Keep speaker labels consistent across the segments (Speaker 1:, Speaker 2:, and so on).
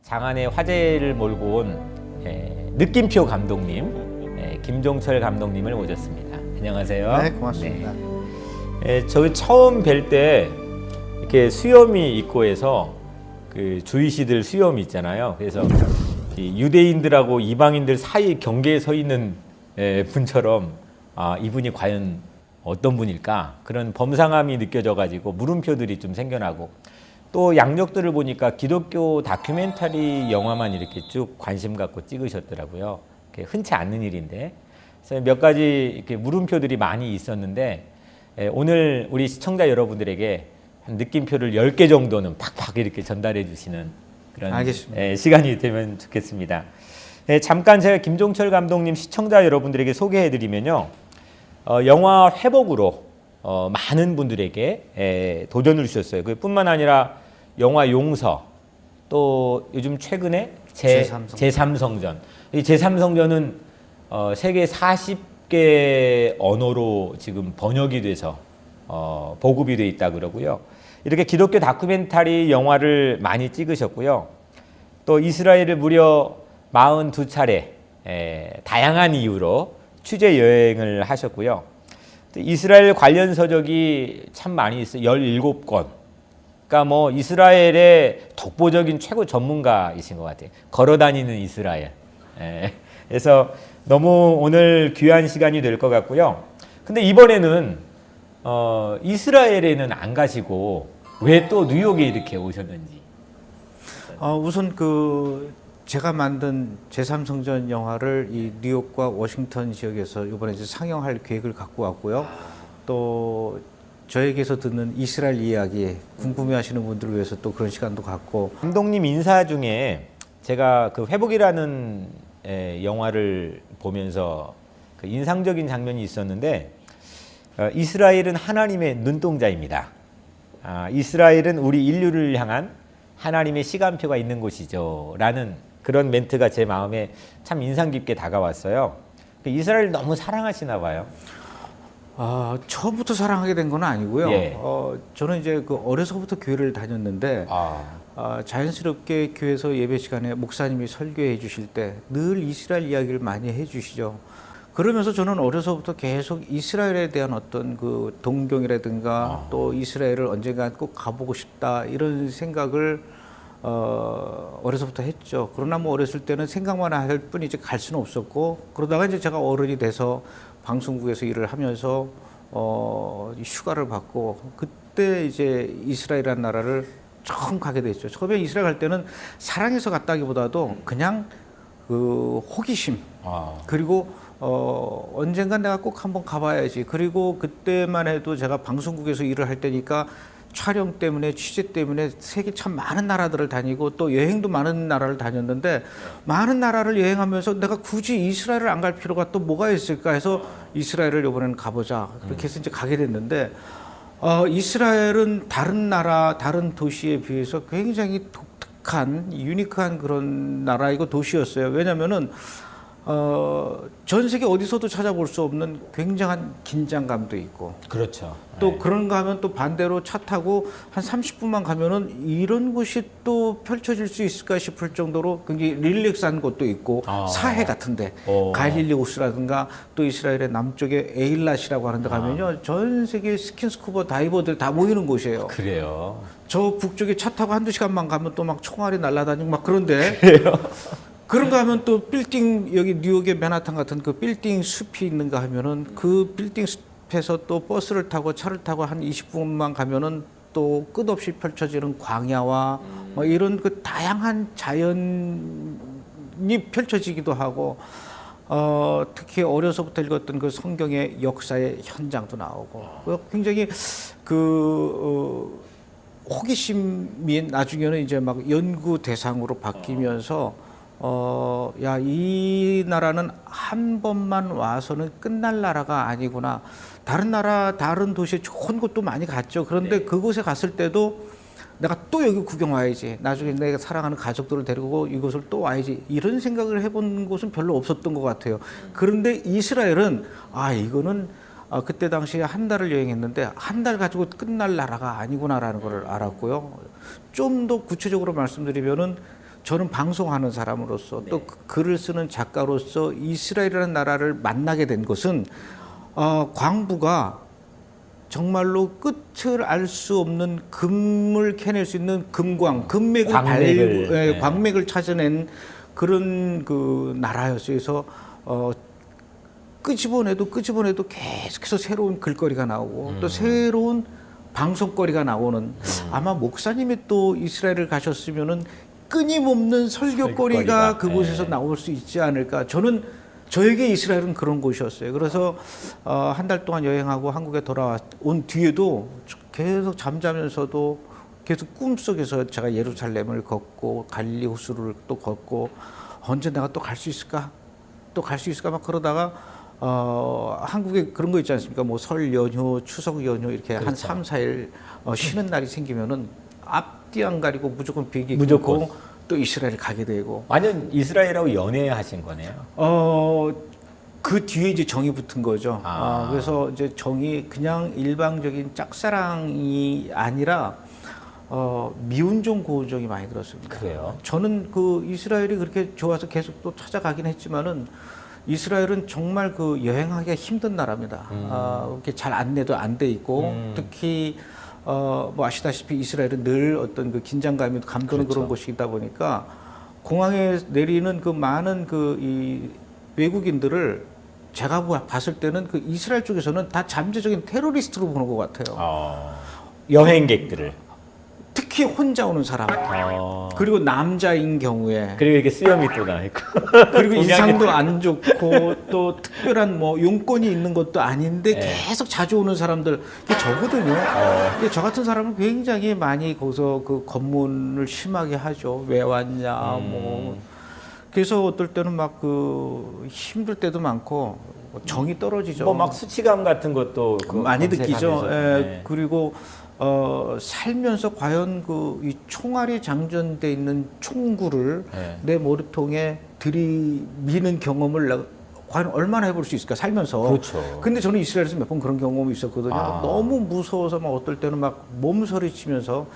Speaker 1: 장안의 화제를 몰고 온 느낌표 감독님, 김종철 감독님을 모셨습니다. 안녕하세요.
Speaker 2: 네, 고맙습니다.
Speaker 1: 저희 처음 뵐 때 이렇게 수염이 있고 해서 그 주이시들 수염이 있잖아요. 그래서 이 유대인들하고 이방인들 사이 경계에 서 있는 분처럼 이분이 과연 어떤 분일까 그런 범상함이 느껴져가지고 물음표들이 좀 생겨나고 또 양력들을 보니까 기독교 다큐멘터리 영화만 이렇게 쭉 관심 갖고 찍으셨더라고요. 흔치 않는 일인데 그래서 몇 가지 이렇게 물음표들이 많이 있었는데 오늘 우리 시청자 여러분들에게 한 느낌표를 10개 정도는 팍팍 이렇게 전달해 주시는 그런
Speaker 2: 알겠습니다.
Speaker 1: 시간이 되면 좋겠습니다. 잠깐 제가 김종철 감독님 시청자 여러분들에게 소개해 드리면요. 영화 회복으로 많은 분들에게 도전을 주셨어요. 그뿐만 아니라 영화 용서, 또 요즘 최근에 제3성전. 이 제3성전은 세계 40개 언어로 지금 번역이 돼서 보급이 돼 있다 그러고요. 이렇게 기독교 다큐멘터리 영화를 많이 찍으셨고요. 또 이스라엘을 무려 42차례 다양한 이유로 취재 여행을 하셨고요. 이스라엘 관련 서적이 참 많이 있어요. 17권. 그러니까 뭐 이스라엘의 독보적인 최고 전문가이신 것 같아요. 걸어다니는 이스라엘. 그래서 너무 오늘 귀한 시간이 될 것 같고요. 근데 이번에는 이스라엘에는 안 가시고 왜 또 뉴욕에 이렇게 오셨는지.
Speaker 2: 우선 제가 만든 제3성전 영화를 이 뉴욕과 워싱턴 지역에서 이번에 이제 상영할 계획을 갖고 왔고요. 또 저에게서 듣는 이스라엘 이야기 궁금해하시는 분들을 위해서 또 그런 시간도 갖고.
Speaker 1: 감독님 인사 중에 제가 그 회복이라는 영화를 보면서 그 인상적인 장면이 있었는데 이스라엘은 하나님의 눈동자입니다. 이스라엘은 우리 인류를 향한 하나님의 시간표가 있는 곳이죠 라는 그런 멘트가 제 마음에 참 인상 깊게 다가왔어요. 이스라엘 너무 사랑하시나 봐요.
Speaker 2: 처음부터 사랑하게 된 건 아니고요.
Speaker 1: 예.
Speaker 2: 저는 이제 어려서부터 교회를 다녔는데 자연스럽게 교회에서 예배 시간에 목사님이 설교해 주실 때 늘 이스라엘 이야기를 많이 해 주시죠. 그러면서 저는 어려서부터 계속 이스라엘에 대한 어떤 그 동경이라든가 또 이스라엘을 언젠가 꼭 가보고 싶다 이런 생각을 어려서부터 했죠. 그러나 뭐 어렸을 때는 생각만 할 뿐이지 갈 수는 없었고, 그러다가 이제 제가 어른이 돼서 방송국에서 일을 하면서 휴가를 받고 그때 이제 이스라엘이라는 나라를 처음 가게 됐죠. 처음에 이스라엘 갈 때는 사랑해서 갔다기보다도 그냥 그 호기심 그리고 언젠간 내가 꼭 한번 가봐야지. 그리고 그때만 해도 제가 방송국에서 일을 할 때니까 촬영 때문에 취재 때문에 세계 참 많은 나라들을 다니고 또 여행도 많은 나라를 다녔는데 많은 나라를 여행하면서 내가 굳이 이스라엘을 안 갈 필요가 또 뭐가 있을까 해서 이스라엘을 이번에는 가보자. 그렇게 해서 이제 가게 됐는데 이스라엘은 다른 나라, 다른 도시에 비해서 굉장히 독특한, 유니크한 그런 나라이고 도시였어요. 왜냐면은 전 세계 어디서도 찾아볼 수 없는 굉장한 긴장감도 있고.
Speaker 1: 그렇죠.
Speaker 2: 또 그런가 하면 또 반대로 차 타고 한 30분만 가면은 이런 곳이 또 펼쳐질 수 있을까 싶을 정도로 굉장히 릴렉스한 곳도 있고 사해 같은데 갈릴리 호수라든가 또 이스라엘의 남쪽에 에일랏이라고 하는 데 가면요 전 세계 스킨스쿠버 다이버들 다 모이는 곳이에요.
Speaker 1: 그래요.
Speaker 2: 저 북쪽에 차 타고 한두 시간만 가면 또 막 총알이 날아다니고 막 그런데
Speaker 1: 그래요.
Speaker 2: 그런가 하면 또 빌딩 여기 뉴욕의 맨하탄 같은 그 빌딩 숲이 있는가 하면은 그 빌딩 숲에서 또 버스를 타고 차를 타고 한 20분만 가면은 또 끝없이 펼쳐지는 광야와 뭐 이런 그 다양한 자연이 펼쳐지기도 하고 특히 어려서부터 읽었던 그 성경의 역사의 현장도 나오고 굉장히 호기심이 나중에는 이제 막 연구 대상으로 바뀌면서 야, 이 나라는 한 번만 와서는 끝날 나라가 아니구나. 다른 나라, 다른 도시에 좋은 곳도 많이 갔죠. 그런데 그곳에 갔을 때도 내가 또 여기 구경 와야지. 나중에 내가 사랑하는 가족들을 데리고 이곳을 또 와야지. 이런 생각을 해본 곳은 별로 없었던 것 같아요. 그런데 이스라엘은 이거는 그때 당시에 한 달을 여행했는데 한 달 가지고 끝날 나라가 아니구나라는 걸 알았고요. 좀 더 구체적으로 말씀드리면은 저는 방송하는 사람으로서
Speaker 1: 네.
Speaker 2: 또 글을 쓰는 작가로서 이스라엘이라는 나라를 만나게 된 것은 광부가 정말로 끝을 알 수 없는 금을 캐낼 수 있는 금광,
Speaker 1: 광맥을,
Speaker 2: 광맥을 찾아낸 그런 그 나라였어요. 그래서 끄집어내도 계속해서 새로운 글거리가 나오고 또 새로운 방송거리가 나오는 아마 목사님이 또 이스라엘을 가셨으면은 끊임없는 설교거리가 그곳에서 나올 수 있지 않을까. 저에게 이스라엘은 그런 곳이었어요. 그래서 한 달 동안 여행하고 한국에 돌아온 뒤에도 계속 잠자면서도 계속 꿈속에서 제가 예루살렘을 걷고 갈릴리 호수를 또 걷고 언제 내가 또 갈 수 있을까? 또 갈 수 있을까? 막 그러다가 한국에 그런 거 있지 않습니까? 뭐 설 연휴, 추석 연휴 이렇게
Speaker 1: 그렇죠.
Speaker 2: 한 3, 4일 쉬는 날이 생기면은 앞뒤 안 가리고 무조건 비행기
Speaker 1: 무조건.
Speaker 2: 끊고 또 이스라엘 가게 되고
Speaker 1: 완전 이스라엘하고 연애하신 거네요.
Speaker 2: 그 뒤에 이제 정이 붙은 거죠.
Speaker 1: 아.
Speaker 2: 그래서 이제 정이 그냥 일방적인 짝사랑이 아니라 미운정 고운정이 많이 들었습니다.
Speaker 1: 그래요?
Speaker 2: 저는 그 이스라엘이 그렇게 좋아서 계속 또 찾아가긴 했지만은 이스라엘은 정말 그 여행하기가 힘든 나라입니다. 이렇게 잘 안내도 안 돼 있고 특히 뭐 아시다시피 이스라엘은 늘 어떤 그 긴장감이 감도는
Speaker 1: 그렇죠.
Speaker 2: 그런 곳이다 보니까 공항에 내리는 그 많은 그 이 외국인들을 제가 봤을 때는 그 이스라엘 쪽에서는 다 잠재적인 테러리스트로 보는 것 같아요.
Speaker 1: 여행객들을.
Speaker 2: 특히 혼자 오는 사람.
Speaker 1: 어.
Speaker 2: 그리고 남자인 경우에
Speaker 1: 그리고 이렇게 수염이 또 나 있고.
Speaker 2: 그리고 인상도 안 좋고 또 특별한 뭐 용건이 있는 것도 아닌데
Speaker 1: 네.
Speaker 2: 계속 자주 오는 사람들 그게 저거든요. 근데 저 같은 사람은 굉장히 많이 거기서 그 검문을 심하게 하죠. 왜 왔냐 뭐 그래서 어떨 때는 막 그 힘들 때도 많고 정이 떨어지죠.
Speaker 1: 뭐 막 수치감 같은 것도 그
Speaker 2: 많이 느끼죠.
Speaker 1: 검색하면서.
Speaker 2: 예,
Speaker 1: 네.
Speaker 2: 그리고 살면서 과연 그 이 총알이 장전돼 있는 총구를
Speaker 1: 네.
Speaker 2: 내 머리통에 들이미는 경험을 내가 과연 얼마나 해볼 수 있을까 살면서.
Speaker 1: 그렇죠.
Speaker 2: 근데 저는 이스라엘에서 몇 번 그런 경험이 있었거든요.
Speaker 1: 아.
Speaker 2: 너무 무서워서 막 어떨 때는 막 몸서리치면서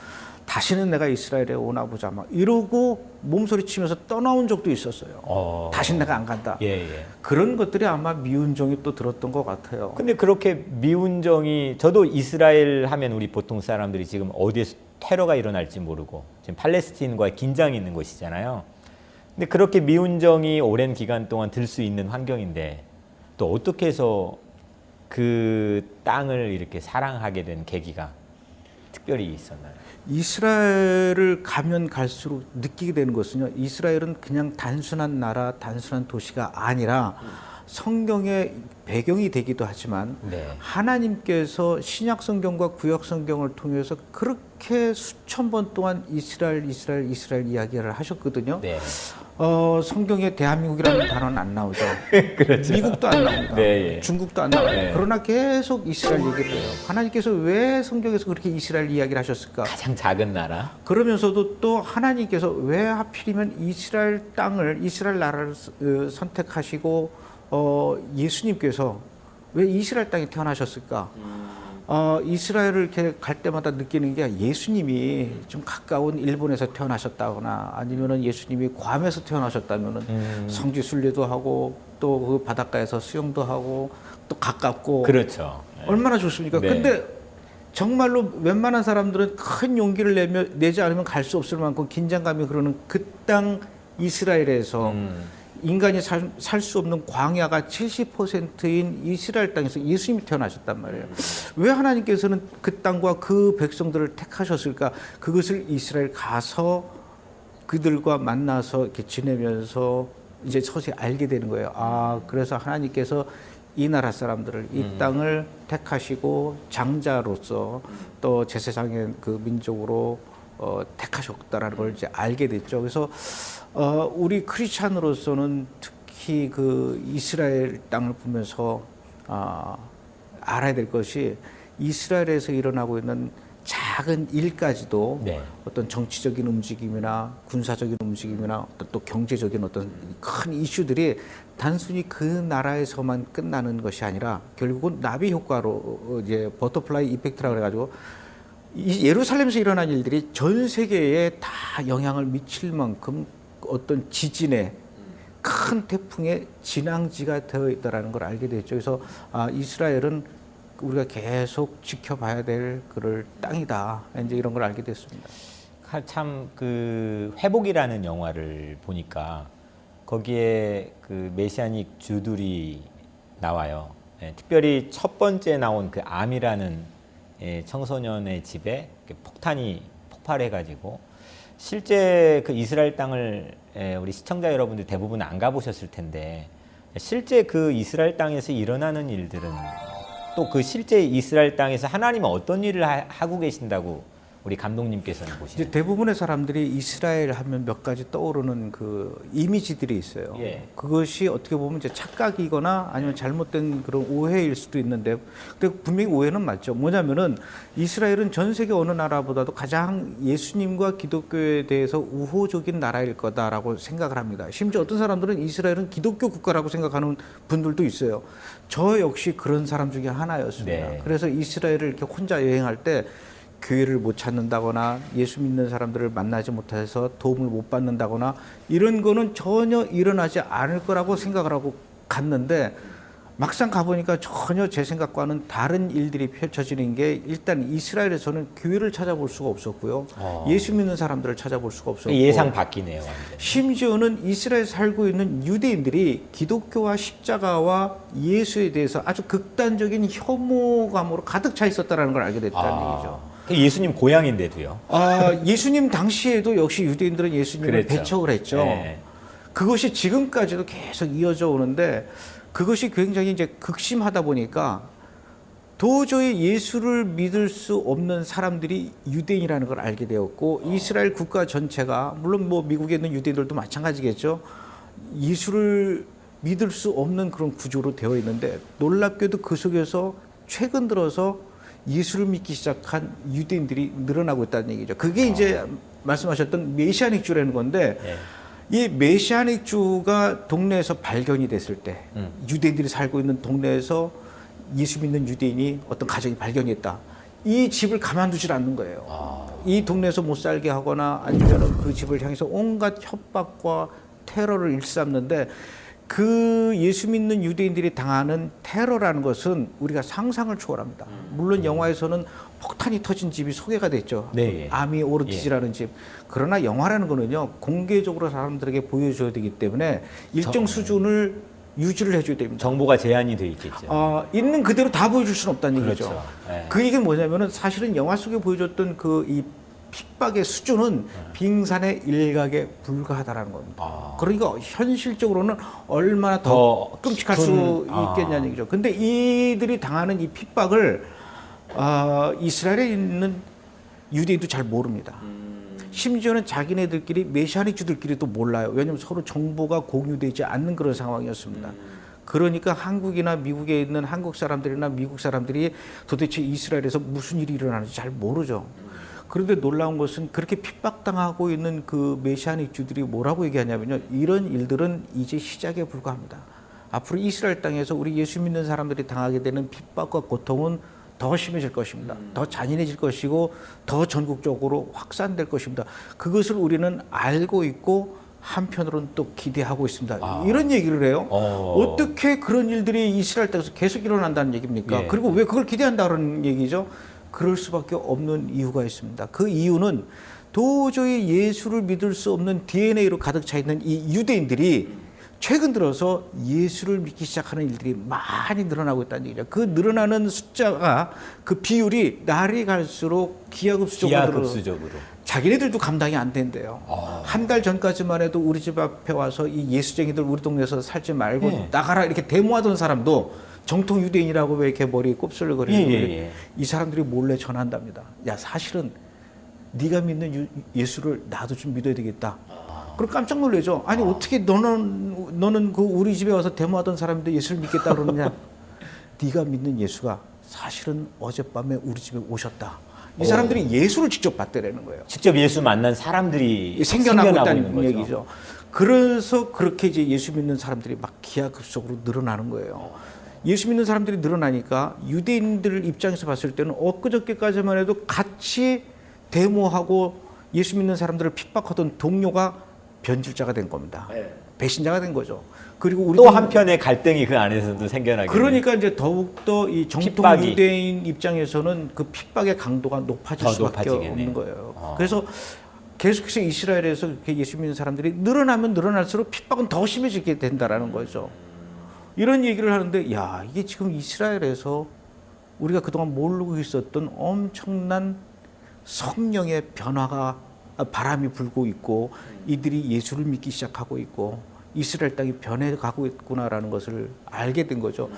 Speaker 2: 다시는 내가 이스라엘에 오나 보자 막 이러고 몸서리치면서 떠나온 적도 있었어요. 다시는 내가 안 간다.
Speaker 1: 예, 예.
Speaker 2: 그런 것들이 아마 미운정이 또 들었던 것 같아요.
Speaker 1: 근데 그렇게 미운정이 저도 이스라엘 하면 우리 보통 사람들이 지금 어디에서 테러가 일어날지 모르고 지금 팔레스타인과의 긴장이 있는 곳이잖아요. 근데 그렇게 미운정이 오랜 기간 동안 들 수 있는 환경인데 또 어떻게 해서 그 땅을 이렇게 사랑하게 된 계기가 특별히 있었나요?
Speaker 2: 이스라엘을 가면 갈수록 느끼게 되는 것은요. 이스라엘은 그냥 단순한 나라, 단순한 도시가 아니라 성경의 배경이 되기도 하지만
Speaker 1: 네.
Speaker 2: 하나님께서 신약 성경과 구약 성경을 통해서 그렇게 수천 번 동안 이스라엘 이야기를 하셨거든요.
Speaker 1: 네.
Speaker 2: 성경에 대한민국이라는 단어는 안 나오죠.
Speaker 1: 그렇죠.
Speaker 2: 미국도 안 나옵니다.
Speaker 1: 네, 예.
Speaker 2: 중국도 안 나와요.
Speaker 1: 네.
Speaker 2: 그러나 계속 이스라엘 얘기를 해요. 하나님께서 왜 성경에서 그렇게 이스라엘 이야기를 하셨을까?
Speaker 1: 가장 작은 나라.
Speaker 2: 그러면서도 또 하나님께서 왜 하필이면 이스라엘 땅을 이스라엘 나라를 선택하시고 예수님께서 왜 이스라엘 땅에 태어나셨을까? 이스라엘을 이렇게 갈 때마다 느끼는 게 예수님이 좀 가까운 일본에서 태어나셨다거나 아니면은 예수님이 괌에서 태어나셨다면은 성지 순례도 하고 또 그 바닷가에서 수영도 하고 또 가깝고
Speaker 1: 그렇죠.
Speaker 2: 얼마나 좋습니까?
Speaker 1: 네.
Speaker 2: 근데 정말로 웬만한 사람들은 큰 용기를 내지 않으면 갈 수 없을 만큼 긴장감이 그러는 그 땅 이스라엘에서 인간이 살 수 없는 광야가 70%인 이스라엘 땅에서 예수님이 태어나셨단 말이에요. 왜 하나님께서는 그 땅과 그 백성들을 택하셨을까? 그것을 이스라엘 가서 그들과 만나서 이렇게 지내면서 이제 서서히 알게 되는 거예요. 아, 그래서 하나님께서 이 나라 사람들을 이 땅을 택하시고 장자로서 또 제사장의 그 민족으로 택하셨다라는 걸 이제 알게 됐죠. 그래서 우리 크리스찬으로서는 특히 그 이스라엘 땅을 보면서 알아야 될 것이 이스라엘에서 일어나고 있는 작은 일까지도
Speaker 1: 네.
Speaker 2: 어떤 정치적인 움직임이나 군사적인 움직임이나 어떤 또 경제적인 어떤 큰 이슈들이 단순히 그 나라에서만 끝나는 것이 아니라 결국은 나비 효과로 이제 버터플라이 이펙트라고 그래가지고 이 예루살렘에서 일어난 일들이 전 세계에 다 영향을 미칠 만큼 어떤 지진의 큰 태풍의 진앙지가 되어 있다라는 걸 알게 됐죠. 그래서 이스라엘은 우리가 계속 지켜봐야 될 그럴 땅이다. 이제 이런 걸 알게 됐습니다.
Speaker 1: 참 그 회복이라는 영화를 보니까 거기에 그 메시아닉 주들이 나와요. 예, 특별히 첫 번째 나온 그 암이라는 청소년의 집에 폭탄이 폭발해가지고 실제 그 이스라엘 땅을 우리 시청자 여러분들 대부분 안 가보셨을 텐데 실제 그 이스라엘 땅에서 일어나는 일들은 또 그 실제 이스라엘 땅에서 하나님은 어떤 일을 하고 계신다고 우리 감독님께서는 보시나요?
Speaker 2: 이제 대부분의 사람들이 이스라엘 하면 몇 가지 떠오르는 그 이미지들이 있어요.
Speaker 1: 예.
Speaker 2: 그것이 어떻게 보면 이제 착각이거나 아니면 잘못된 그런 오해일 수도 있는데, 근데 분명히 오해는 맞죠. 뭐냐면은 이스라엘은 전 세계 어느 나라보다도 가장 예수님과 기독교에 대해서 우호적인 나라일 거다라고 생각을 합니다. 심지어 어떤 사람들은 이스라엘은 기독교 국가라고 생각하는 분들도 있어요. 저 역시 그런 사람 중에 하나였습니다.
Speaker 1: 네.
Speaker 2: 그래서 이스라엘을 이렇게 혼자 여행할 때 교회를 못 찾는다거나 예수 믿는 사람들을 만나지 못해서 도움을 못 받는다거나 이런 거는 전혀 일어나지 않을 거라고 생각을 하고 갔는데, 막상 가보니까 전혀 제 생각과는 다른 일들이 펼쳐지는 게, 일단 이스라엘에서는 교회를 찾아볼 수가 없었고요. 예수 믿는 사람들을 찾아볼 수가 없었고,
Speaker 1: 예상 바뀌네요. 완전.
Speaker 2: 심지어는 이스라엘에 살고 있는 유대인들이 기독교와 십자가와 예수에 대해서 아주 극단적인 혐오감으로 가득 차 있었다는 걸 알게 됐다는 얘기죠.
Speaker 1: 예수님 고향인데도요.
Speaker 2: 예수님 당시에도 역시 유대인들은 예수님을
Speaker 1: 그랬죠.
Speaker 2: 배척을 했죠.
Speaker 1: 네.
Speaker 2: 그것이 지금까지도 계속 이어져 오는데, 그것이 굉장히 이제 극심하다 보니까 도저히 예수를 믿을 수 없는 사람들이 유대인이라는 걸 알게 되었고, 이스라엘 국가 전체가, 물론 뭐 미국에 있는 유대인들도 마찬가지겠죠. 예수를 믿을 수 없는 그런 구조로 되어 있는데, 놀랍게도 그 속에서 최근 들어서 예수를 믿기 시작한 유대인들이 늘어나고 있다는 얘기죠. 그게 이제 말씀하셨던 메시아닉 주라는 건데, 이 메시아닉 주가 동네에서 발견이 됐을 때, 유대인들이 살고 있는 동네에서 예수 믿는 유대인이 어떤 가정이 발견했다. 이 집을 가만두질 않는 거예요. 이 동네에서 못 살게 하거나 아니면 그 집을 향해서 온갖 협박과 테러를 일삼는데, 그 예수 믿는 유대인들이 당하는 테러라는 것은 우리가 상상을 초월합니다. 물론 영화에서는 폭탄이 터진 집이 소개가 됐죠.
Speaker 1: 네, 예.
Speaker 2: 아미 오르티지라는 집. 그러나 영화라는 거는요, 공개적으로 사람들에게 보여줘야 되기 때문에 일정 수준을 유지를 해줘야 됩니다.
Speaker 1: 정보가 제한이 돼 있겠죠.
Speaker 2: 있는 그대로 다 보여줄 수는 없다는
Speaker 1: 그렇죠.
Speaker 2: 얘기죠.
Speaker 1: 네.
Speaker 2: 그 얘기는 뭐냐면은 사실은 영화 속에 보여줬던 그 이 핍박의 수준은 빙산의 일각에 불과하다라는 겁니다. 그러니까 현실적으로는 얼마나 더 끔찍할 수 있겠냐는 얘기죠. 근데 이들이 당하는 이 핍박을 이스라엘에 있는 유대인도 잘 모릅니다. 심지어는 자기네들끼리 메시아닉 주들끼리도 몰라요. 왜냐하면 서로 정보가 공유되지 않는 그런 상황이었습니다. 그러니까 한국이나 미국에 있는 한국 사람들이나 미국 사람들이 도대체 이스라엘에서 무슨 일이 일어나는지 잘 모르죠. 그런데 놀라운 것은 그렇게 핍박당하고 있는 그 메시아닉 주들이 뭐라고 얘기하냐면요, 이런 일들은 이제 시작에 불과합니다. 앞으로 이스라엘 땅에서 우리 예수 믿는 사람들이 당하게 되는 핍박과 고통은 더 심해질 것입니다. 더 잔인해질 것이고 더 전국적으로 확산될 것입니다. 그것을 우리는 알고 있고 한편으로는 또 기대하고 있습니다. 이런 얘기를 해요. 어떻게 그런 일들이 이스라엘 땅에서 계속 일어난다는 얘기입니까?
Speaker 1: 예.
Speaker 2: 그리고 왜 그걸 기대한다는 얘기죠? 그럴 수밖에 없는 이유가 있습니다. 그 이유는 도저히 예수를 믿을 수 없는 DNA로 가득 차 있는 이 유대인들이 최근 들어서 예수를 믿기 시작하는 일들이 많이 늘어나고 있다는 얘기죠. 그 늘어나는 숫자가, 그 비율이 날이 갈수록 기하급수적으로 자기네들도 감당이 안 된대요. 한 달 전까지만 해도 우리 집 앞에 와서 이 예수쟁이들 우리 동네에서 살지 말고 나가라 이렇게 데모하던 사람도 정통 유대인이라고 왜 이렇게 머리에 곱슬거리고 이 사람들이 몰래 전한답니다. 야, 사실은 네가 믿는 예수를 나도 좀 믿어야 되겠다. 그럼 깜짝 놀라죠. 아니 어떻게 너는 그 우리 집에 와서 데모하던 사람인데 예수를 믿겠다 그러느냐. 네가 믿는 예수가 사실은 어젯밤에 우리 집에 오셨다. 이 사람들이 예수를 직접 봤다라는 거예요.
Speaker 1: 직접 예수 만난 사람들이
Speaker 2: 생겨나고 있다는
Speaker 1: 있는 거죠.
Speaker 2: 얘기죠. 그래서 그렇게 이제 예수 믿는 사람들이 막 기하급수적으로 늘어나는 거예요. 예수 믿는 사람들이 늘어나니까 유대인들 입장에서 봤을 때는 엊그저께까지만 해도 같이 데모하고 예수 믿는 사람들을 핍박하던 동료가 변질자가 된 겁니다.
Speaker 1: 네.
Speaker 2: 배신자가 된 거죠. 그리고 우리
Speaker 1: 또 한편의 갈등이 그 안에서도 생겨나게.
Speaker 2: 그러니까 이제 더욱더 이 정통
Speaker 1: 핍박이.
Speaker 2: 유대인 입장에서는 그 핍박의 강도가 높아질
Speaker 1: 더
Speaker 2: 수밖에
Speaker 1: 높아지겠네.
Speaker 2: 없는 거예요. 그래서 계속해서 이스라엘에서 그렇게 예수 믿는 사람들이 늘어나면 늘어날수록 핍박은 더 심해지게 된다라는 거죠. 이런 얘기를 하는데 야 이게 지금 이스라엘에서 우리가 그동안 모르고 있었던 엄청난 성령의 변화가 바람이 불고 있고 이들이 예수를 믿기 시작하고 있고 이스라엘 땅이 변해가고 있구나라는 것을 알게 된 거죠.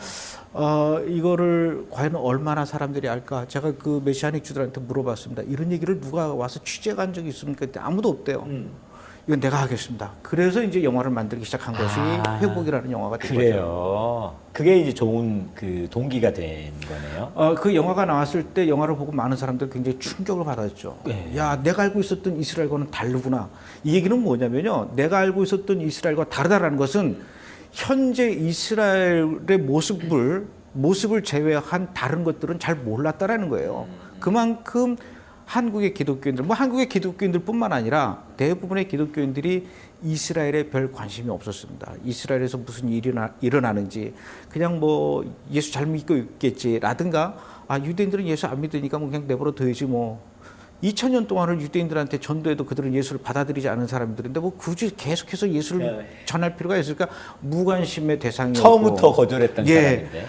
Speaker 2: 이거를 과연 얼마나 사람들이 알까? 제가 그 메시아닉 주들한테 물어봤습니다. 이런 얘기를 누가 와서 취재 간 적이 있습니까? 그때 아무도 없대요. 이건 내가 하겠습니다. 그래서 이제 영화를 만들기 시작한 것이 회복이라는 영화가 된 거죠.
Speaker 1: 그래요. 그게 이제 좋은 그 동기가 된 거네요.
Speaker 2: 그 영화가 나왔을 때 영화를 보고 많은 사람들이 굉장히 충격을 받았죠.
Speaker 1: 네.
Speaker 2: 야, 내가 알고 있었던 이스라엘과는 다르구나. 이 얘기는 뭐냐면요. 내가 알고 있었던 이스라엘과 다르다라는 것은 현재 이스라엘의 모습을 제외한 다른 것들은 잘 몰랐다라는 거예요. 그만큼 한국의 기독교인들, 뭐 한국의 기독교인들뿐만 아니라 대부분의 기독교인들이 이스라엘에 별 관심이 없었습니다. 이스라엘에서 무슨 일이 일어나는지 그냥 뭐 예수 잘 믿고 있겠지라든가 유대인들은 예수 안 믿으니까 뭐 그냥 내버려 둬야지 뭐 2000년 동안을 유대인들한테 전도해도 그들은 예수를 받아들이지 않은 사람들인데 뭐 굳이 계속해서 예수를 전할 필요가 있을까? 무관심의 대상이었고
Speaker 1: 처음부터 거절했던 사람인데.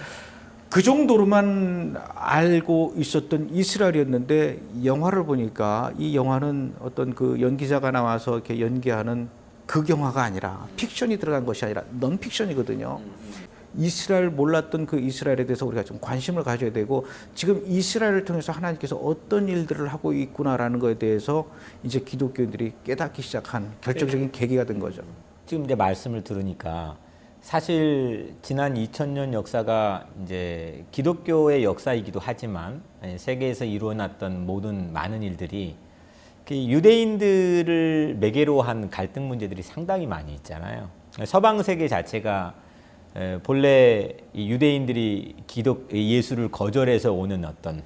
Speaker 2: 그 정도로만 알고 있었던 이스라엘이었는데 영화를 보니까 이 영화는 어떤 그 연기자가 나와서 이렇게 연기하는 극영화가 아니라 픽션이 들어간 것이 아니라 넌픽션이거든요. 이스라엘 몰랐던 그 이스라엘에 대해서 우리가 좀 관심을 가져야 되고 지금 이스라엘을 통해서 하나님께서 어떤 일들을 하고 있구나라는 것에 대해서 이제 기독교인들이 깨닫기 시작한 결정적인 계기가 된 거죠.
Speaker 1: 지금 이제 말씀을 들으니까 사실 지난 2000년 역사가 이제 기독교의 역사이기도 하지만 세계에서 이루어났던 모든 많은 일들이 유대인들을 매개로 한 갈등 문제들이 상당히 많이 있잖아요. 서방 세계 자체가 본래 유대인들이 예수를 거절해서 오는 어떤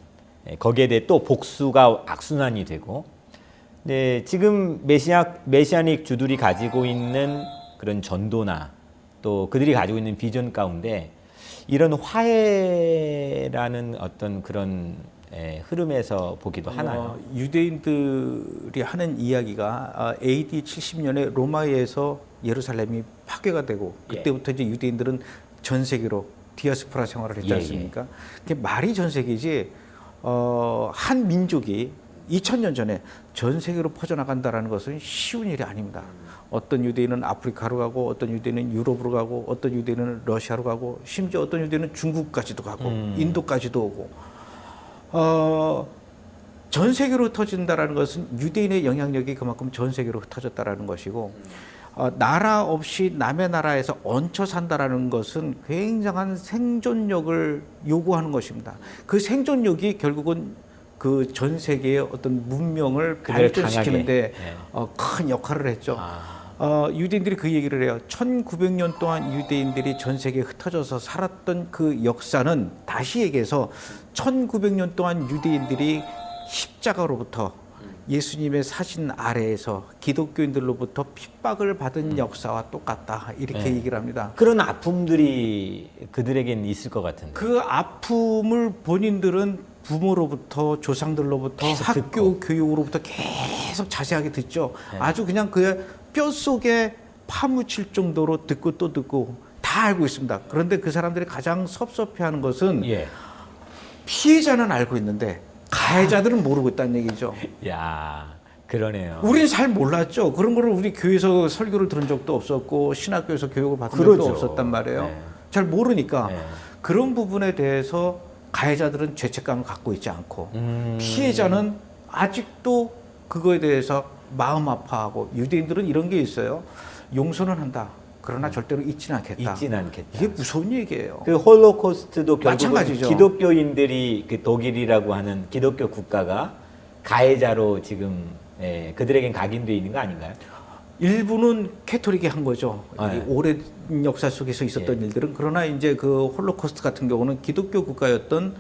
Speaker 1: 거기에 대해 또 복수가 악순환이 되고, 근데 지금 메시아닉 주들이 가지고 있는 그런 전도나 또 그들이 가지고 있는 비전 가운데 이런 화해라는 어떤 그런 흐름에서 보기도 하나요?
Speaker 2: 유대인들이 하는 이야기가 AD 70년에 로마에서 예루살렘이 파괴가 되고 그때부터 이제 유대인들은 전 세계로 디아스포라 생활을 했지 않습니까? 그게 말이 전 세계지 한 민족이 2000년 전에 전 세계로 퍼져나간다는 것은 쉬운 일이 아닙니다. 어떤 유대인은 아프리카로 가고 어떤 유대인은 유럽으로 가고 어떤 유대인은 러시아로 가고 심지어 어떤 유대인은 중국까지도 가고 인도까지도 오고 전 세계로 흩어진다라는 것은 유대인의 영향력이 그만큼 전 세계로 흩어졌다라는 것이고 나라 없이 남의 나라에서 얹혀 산다라는 것은 굉장한 생존력을 요구하는 것입니다. 그 생존력이 결국은 그 전 세계의 어떤 문명을 발전시키는데 큰 역할을 했죠. 유대인들이 그 얘기를 해요. 1900년 동안 유대인들이 전 세계에 흩어져서 살았던 그 역사는 다시 얘기해서 1900년 동안 유대인들이 십자가로부터 예수님의 사신 아래에서 기독교인들로부터 핍박을 받은 역사와 똑같다 이렇게 얘기를 합니다.
Speaker 1: 그런 아픔들이 그들에게는 있을 것 같은데.
Speaker 2: 그 아픔을 본인들은 부모로부터 조상들로부터 학교 교육으로부터 계속 자세하게 듣죠. 아주 그냥 그 뼛속에 파묻힐 정도로 듣고 또 듣고 다 알고 있습니다. 그런데 그 사람들이 가장 섭섭해하는 것은 피해자는 알고 있는데 가해자들은 모르고 있다는 얘기죠.
Speaker 1: 야, 그러네요.
Speaker 2: 우리는 잘 몰랐죠. 그런 거를 우리 교회에서 설교를 들은 적도 없었고 신학교에서 교육을 받은 적도 없었단 말이에요. 잘 모르니까 그런 부분에 대해서 가해자들은 죄책감을 갖고 있지 않고 피해자는 아직도 그거에 대해서 마음 아파하고 유대인들은 이런 게 있어요. 용서는 한다. 그러나 절대로 잊지는 않겠다.
Speaker 1: 잊지는 않겠다.
Speaker 2: 이게 무서운 얘기예요.
Speaker 1: 그 홀로코스트도 결국은
Speaker 2: 마찬가지죠.
Speaker 1: 기독교인들이 그 독일이라고 하는 기독교 국가가 가해자로 지금 그들에겐 각인되어 있는 거 아닌가요?
Speaker 2: 일부는 캐토릭이 한 거죠. 오랜 역사 속에서 있었던 일들은. 그러나 이제 그 홀로코스트 같은 경우는 기독교 국가였던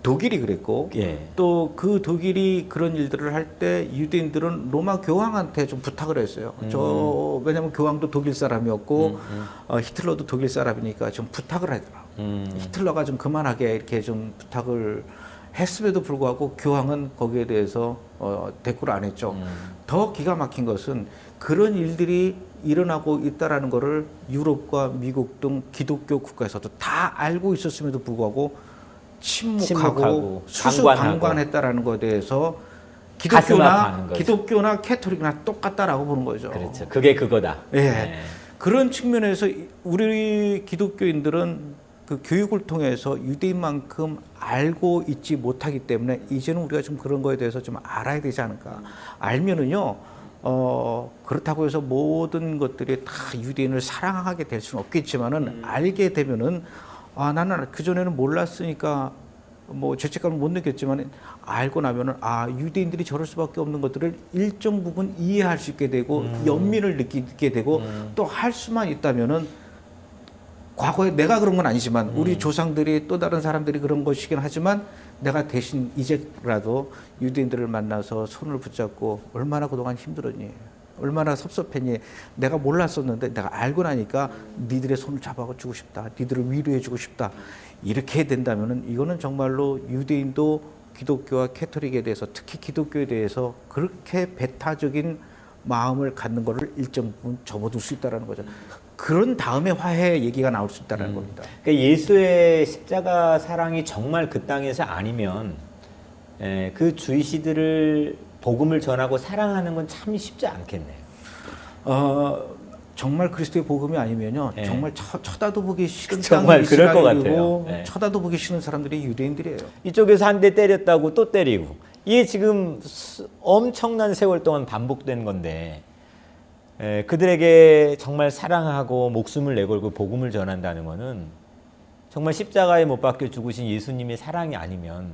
Speaker 2: 독일이 그랬고
Speaker 1: 예.
Speaker 2: 또 그 독일이 그런 일들을 할 때 유대인들은 로마 교황한테 좀 부탁을 했어요. 왜냐하면 교황도 독일 사람이었고 히틀러도 독일 사람이니까 좀 부탁을 하더라고요. 히틀러가 좀 그만하게 이렇게 좀 부탁을 했음에도 불구하고 교황은 거기에 대해서 대꾸를 안 했죠. 더 기가 막힌 것은 그런 일들이 일어나고 있다라는 것을 유럽과 미국 등 기독교 국가에서도 다 알고 있었음에도 불구하고 침묵하고 수수방관했다라는 것에 대해서 기독교나 캐토릭이나 똑같다라고 보는 거죠.
Speaker 1: 그렇죠. 그게 그거다.
Speaker 2: 예.
Speaker 1: 네.
Speaker 2: 그런 측면에서 우리 기독교인들은 그 교육을 통해서 유대인만큼 알고 있지 못하기 때문에 이제는 우리가 좀 그런 거에 대해서 좀 알아야 되지 않을까. 알면은요, 그렇다고 해서 모든 것들이 다 유대인을 사랑하게 될 수는 없겠지만은 알게 되면은 나는 그전에는 몰랐으니까 뭐 죄책감을 못 느꼈지만 알고 나면은 유대인들이 저럴 수밖에 없는 것들을 일정 부분 이해할 수 있게 되고 연민을 느끼게 되고 또 할 수만 있다면은 과거에 내가 그런 건 아니지만 우리 조상들이 또 다른 사람들이 그런 것이긴 하지만 내가 대신 이제라도 유대인들을 만나서 손을 붙잡고 얼마나 그동안 힘들었니? 얼마나 섭섭했니? 내가 몰랐었는데 내가 알고 나니까 니들의 손을 잡아주고 싶다. 니들을 위로해주고 싶다. 이렇게 된다면은 이거는 정말로 유대인도 기독교와 캐토릭에 대해서 특히 기독교에 대해서 그렇게 배타적인 마음을 갖는 것을 일정 부분 접어둘 수 있다는 거죠. 그런 다음에 화해 얘기가 나올 수 있다는 겁니다.
Speaker 1: 그러니까 예수의 십자가 사랑이 정말 그 땅에서 아니면 그 주이시들을 복음을 전하고 사랑하는 건 참 쉽지 않겠네요.
Speaker 2: 정말 그리스도의 복음이 아니면요, 정말 쳐다도 보기 싫은
Speaker 1: 정말
Speaker 2: 땅이
Speaker 1: 그럴 것
Speaker 2: 이스라엘이고
Speaker 1: 같아요.
Speaker 2: 쳐다도 보기 싫은 사람들이 유대인들이에요.
Speaker 1: 이쪽에서 한 대 때렸다고 또 때리고 이게 지금 엄청난 세월 동안 반복된 건데 그들에게 정말 사랑하고 목숨을 내걸고 복음을 전한다는 것은 정말 십자가에 못 박혀 죽으신 예수님의 사랑이 아니면,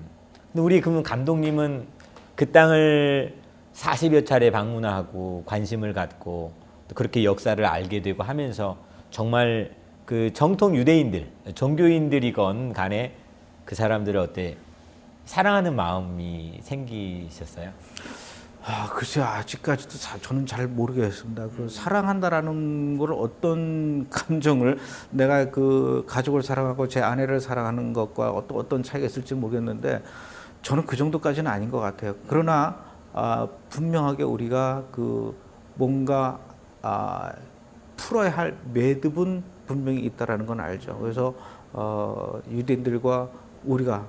Speaker 1: 근데 우리 그러면 감독님은 그 땅을 40여 차례 방문하고 관심을 갖고 또 그렇게 역사를 알게 되고 하면서 정말 그 정통 유대인들, 종교인들이건 간에 그 사람들을 어때 사랑하는 마음이 생기셨어요?
Speaker 2: 글쎄요, 아직까지도 저는 잘 모르겠습니다. 그 사랑한다라는 걸 어떤 감정을 내가 그 가족을 사랑하고 제 아내를 사랑하는 것과 어떤 차이가 있을지 모르겠는데 저는 그 정도까지는 아닌 것 같아요. 그러나 분명하게 우리가 그 뭔가 풀어야 할 매듭은 분명히 있다라는 건 알죠. 그래서 유대인들과 우리가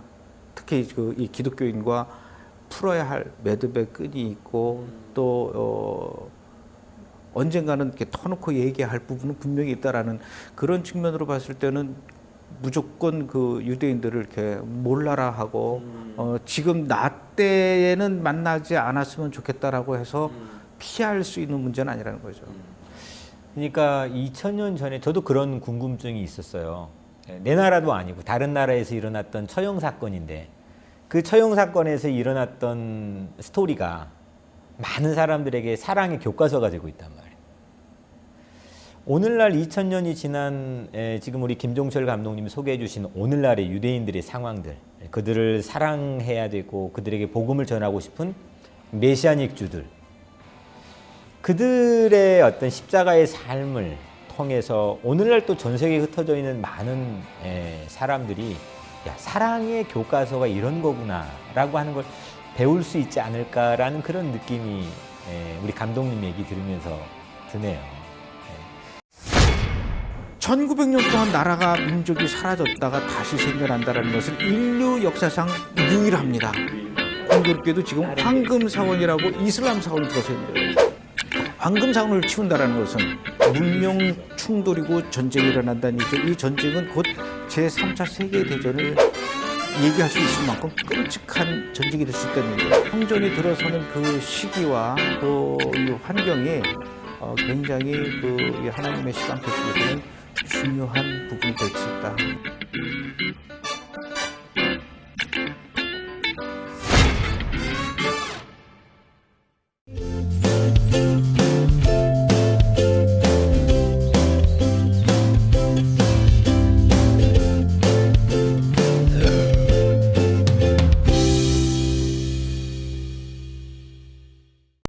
Speaker 2: 특히 이 기독교인과 풀어야 할 매듭의 끈이 있고 또 언젠가는 이렇게 터놓고 얘기할 부분은 분명히 있다라는 그런 측면으로 봤을 때는 무조건 그 유대인들을 이렇게 몰라라 하고 지금 나 때에는 만나지 않았으면 좋겠다라고 해서 피할 수 있는 문제는 아니라는 거죠.
Speaker 1: 그러니까 2000년 전에 저도 그런 궁금증이 있었어요. 내 나라도 아니고 다른 나라에서 일어났던 처형 사건인데 그 처형 사건에서 일어났던 스토리가 많은 사람들에게 사랑의 교과서가 되고 있단 말이에요. 오늘날 2000년이 지난 지금 우리 김종철 감독님이 소개해 주신 오늘날의 유대인들의 상황들, 그들을 사랑해야 되고 그들에게 복음을 전하고 싶은 메시아닉 주들, 그들의 어떤 십자가의 삶을 통해서 오늘날 또 전 세계에 흩어져 있는 많은 사람들이 야, 사랑의 교과서가 이런 거구나 라고 하는 걸 배울 수 있지 않을까라는 그런 느낌이 우리 감독님 얘기 들으면서 드네요.
Speaker 2: 1900년 동안 나라가 민족이 사라졌다가 다시 생겨난다는 것은 인류 역사상 유일합니다. 공교롭게도 지금 황금사원이라고 이슬람 사원이 들어서 있는데요. 황금사원을 치운다는 것은 문명 충돌이고 전쟁이 일어난다는 얘기죠. 이 전쟁은 곧 제3차 세계대전을 얘기할 수 있을 만큼 끔찍한 전쟁이 될 수 있다는 얘기죠. 형전이 들어서는 그 시기와 이 환경이 굉장히 이 하나님의 시간 표시에서는 중요한 부분이 될 수 있다.